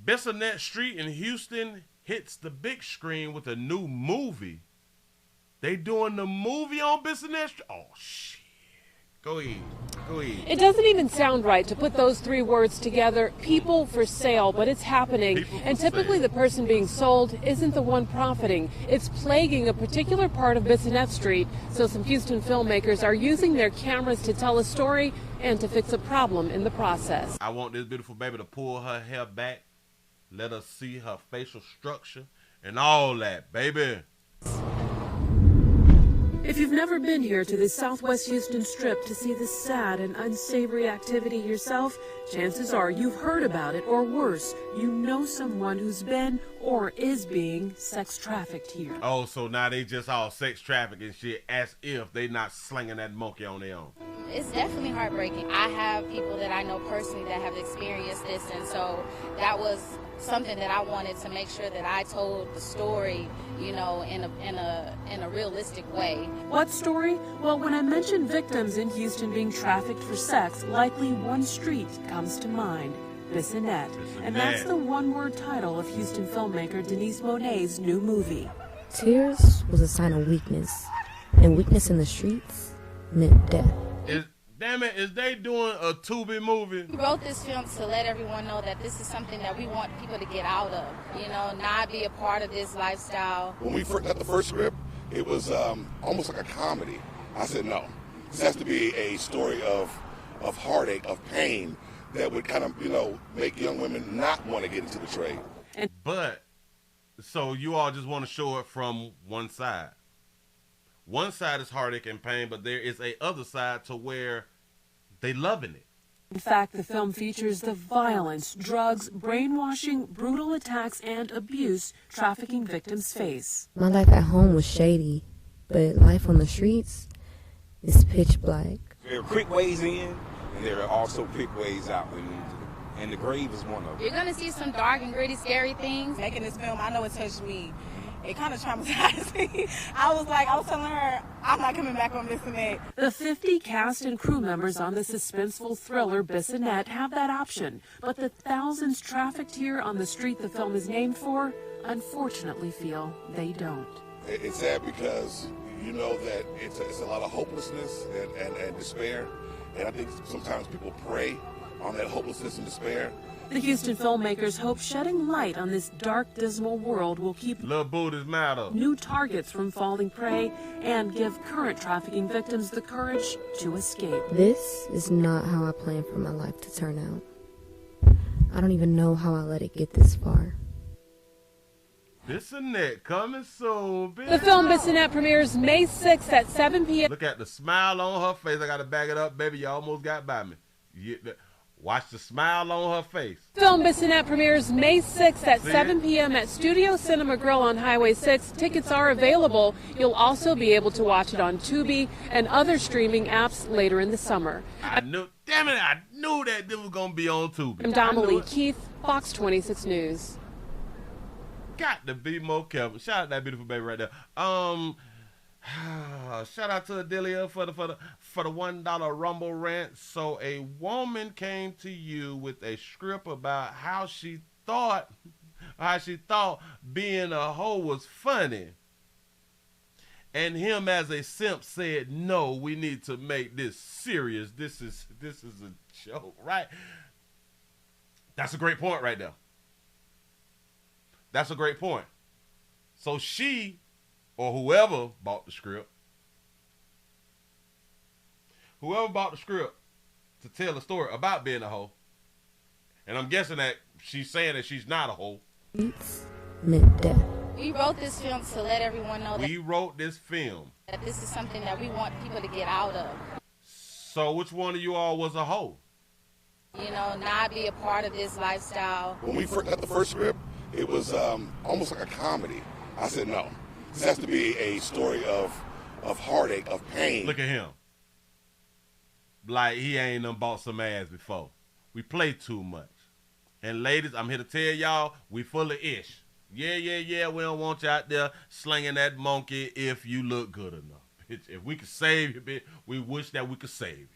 Bissonnet Street in Houston hits the big screen with a new movie. They doing the movie on Bissonnet Street? Oh, shit. Go ahead. Go ahead. It doesn't even sound right to put those three words together, people for sale, but it's happening. And typically the person being sold isn't the one profiting. It's plaguing a particular part of Bissonnet Street, so some Houston filmmakers are using their cameras to tell a story and to fix a problem in the process. I want this beautiful baby to pull her hair back, let us see her facial structure, and all that, baby. If you've never been here to the Southwest Houston Strip to see this sad and unsavory activity yourself, chances are you've heard about it, or worse, you know someone who's been or is being sex trafficked here. Oh, so now they just all sex traffic and shit as if they not slinging that monkey on their own. It's definitely heartbreaking. I have people that I know personally that have experienced this, and so that was something that I wanted to make sure that I told the story, you know, in a realistic way. What story? Well, when I mention victims in Houston being trafficked for sex, likely one street comes to mind, Bissonnet. And that's the one-word title of Houston filmmaker Denise Monet's new movie. Tears was a sign of weakness, and weakness in the streets meant death. Damn it, is they doing a Tubi movie? We wrote this film to let everyone know that this is something that we want people to get out of, you know, not be a part of this lifestyle. When we got the first script, it was almost like a comedy. I said, no, this has to be a story of heartache, of pain, that would kind of, you know, make young women not want to get into the trade. But, so you all just want to show it from one side. One side is heartache and pain, but there is a other side to where they loving it. In fact, the film features the violence, drugs, brainwashing, brutal attacks, and abuse trafficking victims face. My life at home was shady, but life on the streets is pitch black. There are quick ways in, and there are also quick ways out. And the grave is one of them. You're going to see some dark and gritty, scary things. Making this film, I know it touched me. It kind of traumatized me. I was telling her, I'm not coming back on Bissonnet. The 50 cast and crew members on the suspenseful thriller Bissonnet have that option, but the thousands trafficked here on the street the film is named for, unfortunately feel they don't. It's sad because you know that it's a lot of hopelessness and despair, and I think sometimes people prey on that hopelessness and despair. The Houston filmmakers hope shedding light on this dark, dismal world will keep new targets from falling prey and give current trafficking victims the courage to escape. This is not how I planned for my life to turn out. I don't even know how I let it get this far. Bissonnet coming soon, bitch. The film Bissonnet premieres May 6th at 7 p.m. Look at the smile on her face. I got to back it up, baby. You almost got by me. Watch the smile on her face. Film Bissonnet premieres May 6th at 7 p.m. at Studio Cinema Grill on Highway 6. Tickets are available. You'll also be able to watch it on Tubi and other streaming apps later in the summer. I knew that this was going to be on Tubi. I'm Dominique Keith, Fox 26 News. Got to be more careful. Shout out that beautiful baby right there. Shout out to Adelia for the $1 Rumble rant. So a woman came to you with a script about how she thought being a hoe was funny, and him as a simp said, "No, we need to make this serious. This is a joke, right?" That's a great point right there. That's a great point. So she, or whoever bought the script to tell a story about being a hoe, and I'm guessing that she's saying that she's not a hoe. It's meant death. We wrote this film to let everyone know that this is something that we want people to get out of. So which one of you all was a hoe? You know, not be a part of this lifestyle. When we got the first script, it was almost like a comedy. I said, no, this has to be a story of heartache, of pain. Look at him. Like he ain't done bought some ass before. We play too much. And ladies, I'm here to tell y'all, we full of ish. Yeah, we don't want you out there slinging that monkey if you look good enough. Bitch, if we could save you, bitch, we wish that we could save you.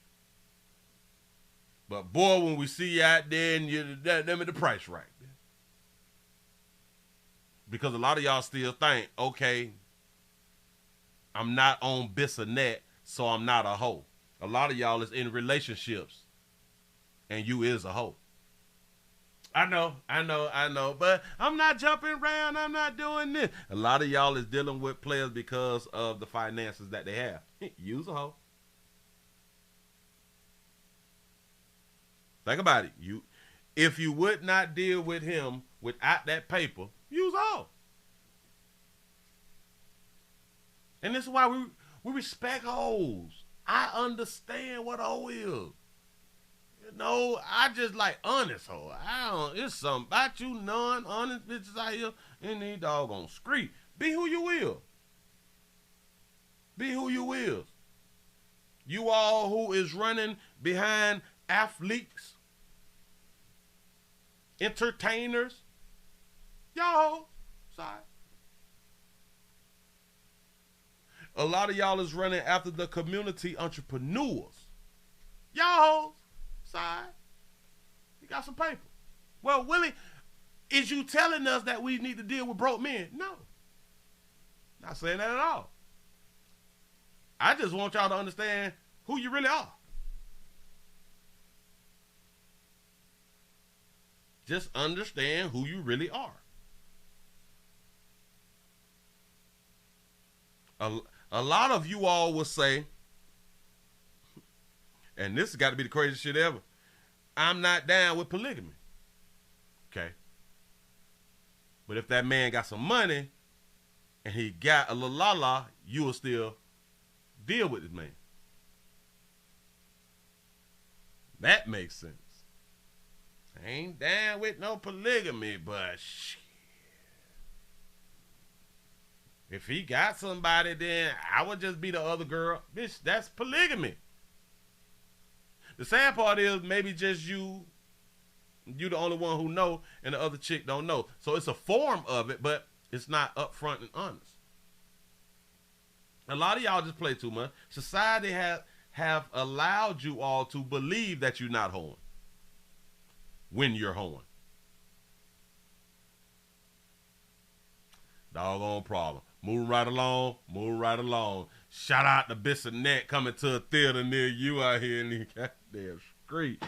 But boy, when we see you out there and them at the price right, Because a lot of y'all still think, okay, I'm not on Bissonnet, so I'm not a hoe. A lot of y'all is in relationships, and you is a hoe. I know, but I'm not jumping around. I'm not doing this. A lot of y'all is dealing with players because of the finances that they have. Use a hoe. Think about it. If you would not deal with him without that paper, use a hoe. And this is why we respect hoes. I understand what a hoe is. You know, I just like honest hoe. It's something about you non-honest bitches out here in these doggone street. Be who you will. Be who you will. You all who is running behind athletes, entertainers, y'all, sorry. A lot of y'all is running after the community entrepreneurs. Y'all, side, you got some paper. Well, Willie, is you telling us that we need to deal with broke men? No. Not saying that at all. I just want y'all to understand who you really are. Just understand who you really are. A lot of you all will say, and this has got to be the craziest shit ever, I'm not down with polygamy. Okay. But if that man got some money and he got a little la-la, you will still deal with this man. That makes sense. I ain't down with no polygamy, but shit. If he got somebody, then I would just be the other girl. Bitch, that's polygamy. The sad part is maybe just you the only one who know and the other chick don't know. So it's a form of it, but it's not upfront and honest. A lot of y'all just play too much. Society have allowed you all to believe that you're not hoeing when you're hoeing. Doggone problem. Moving right along. Shout out to Bissonnet coming to a theater near you out here in the goddamn street.